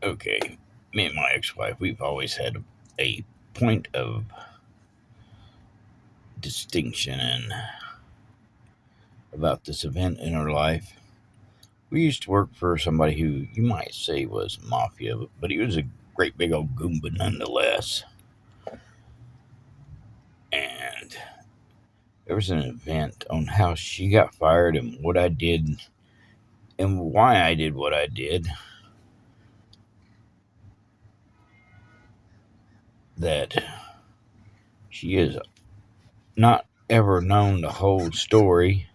Okay, me and my ex-wife, we've always had a point of distinction and about this event in our life. We used to work for somebody who you might say was mafia, but he was a great big old goomba nonetheless. And there was an event on how she got fired and what I did and why I did what I did that she is not ever known the whole story,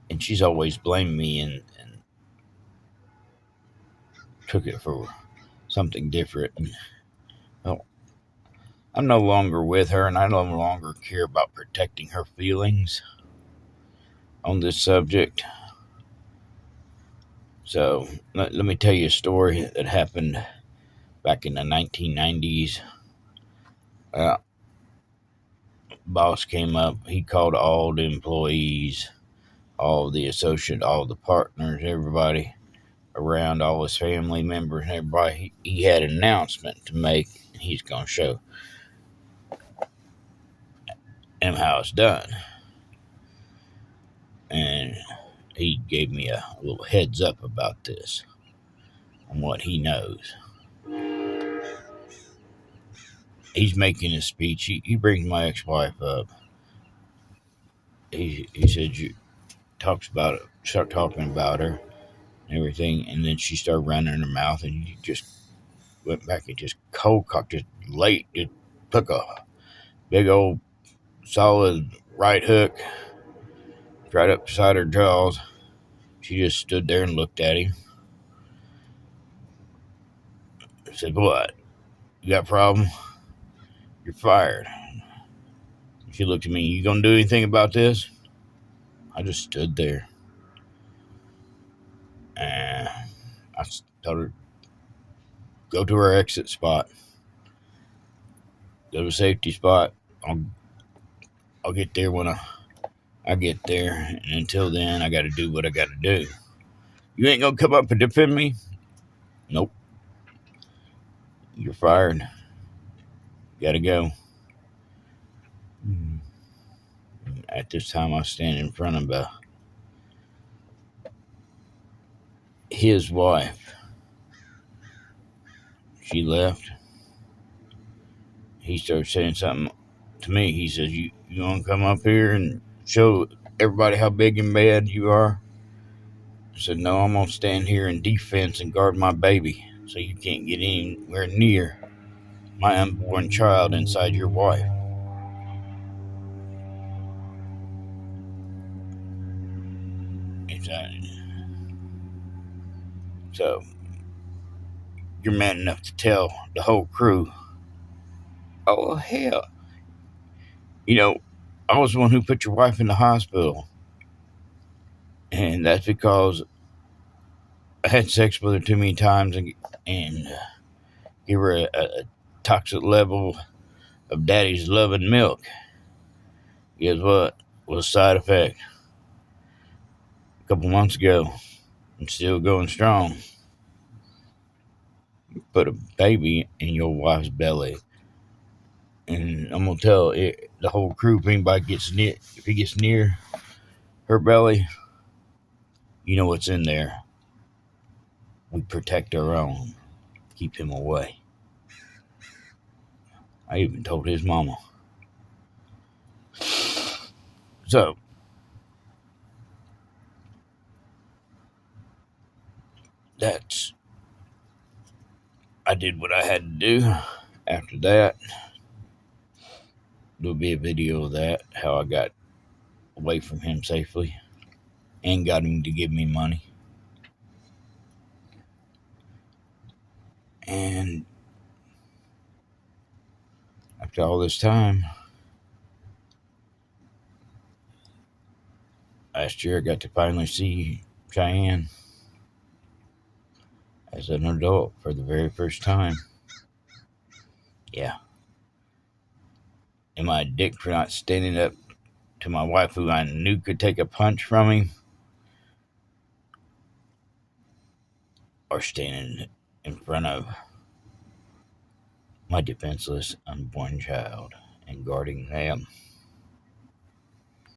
and she's always blamed me and took it for something different. Well, I'm no longer with her, and I no longer care about protecting her feelings on this subject. So let me tell you a story that happened back in the 1990s. Uh, Boss came up. He called all the employees, all the associates, all the partners, everybody around, all his family members, and everybody. He had an announcement to make. He's going to show them how it's done. And he gave me a little heads up about this on what he knows. He's making a speech. He brings my ex-wife up. He said you talks about it, start talking about her and everything, and then she started running her mouth, and he just went back and just cold cocked, just late, just took a big old solid right hook right up beside her jaws. She just stood there and looked at him. I said, "What? You got a problem? You're fired." She looked at me. "You gonna do anything about this?" I just stood there. And I told her, "Go to her exit spot. Go to a safety spot. I'll get there when I get there. And until then, I got to do what I got to do. You ain't gonna come up and defend me? Nope. You're fired. Gotta go." At this time, I was standing in front of his wife. She left. He started saying something to me. He says, You want to come up here and show everybody how big and bad you are?" I said, "No, I'm going to stand here in defense and guard my baby so you can't get anywhere near my unborn child inside your wife." So you're man enough to tell the whole crew, "Oh, hell. You know, I was the one who put your wife in the hospital. And that's because I had sex with her too many times and gave her a toxic level of daddy's love and milk. Guess what? Was a side effect a couple months ago. I'm still going strong. Put a baby in your wife's belly. And I'm going to tell the whole crew, if anybody gets near, if he gets near her belly, you know what's in there. We protect our own. Keep him away." I even told his mama. So, that's, I did what I had to do. After that, there'll be a video of that, how I got away from him safely and got him to give me money. And after all this time, last year I got to finally see Cheyenne as an adult for the very first time. Yeah. Am I a dick for not standing up to my wife, who I knew could take a punch from him, or standing in front of my defenseless unborn child and guarding them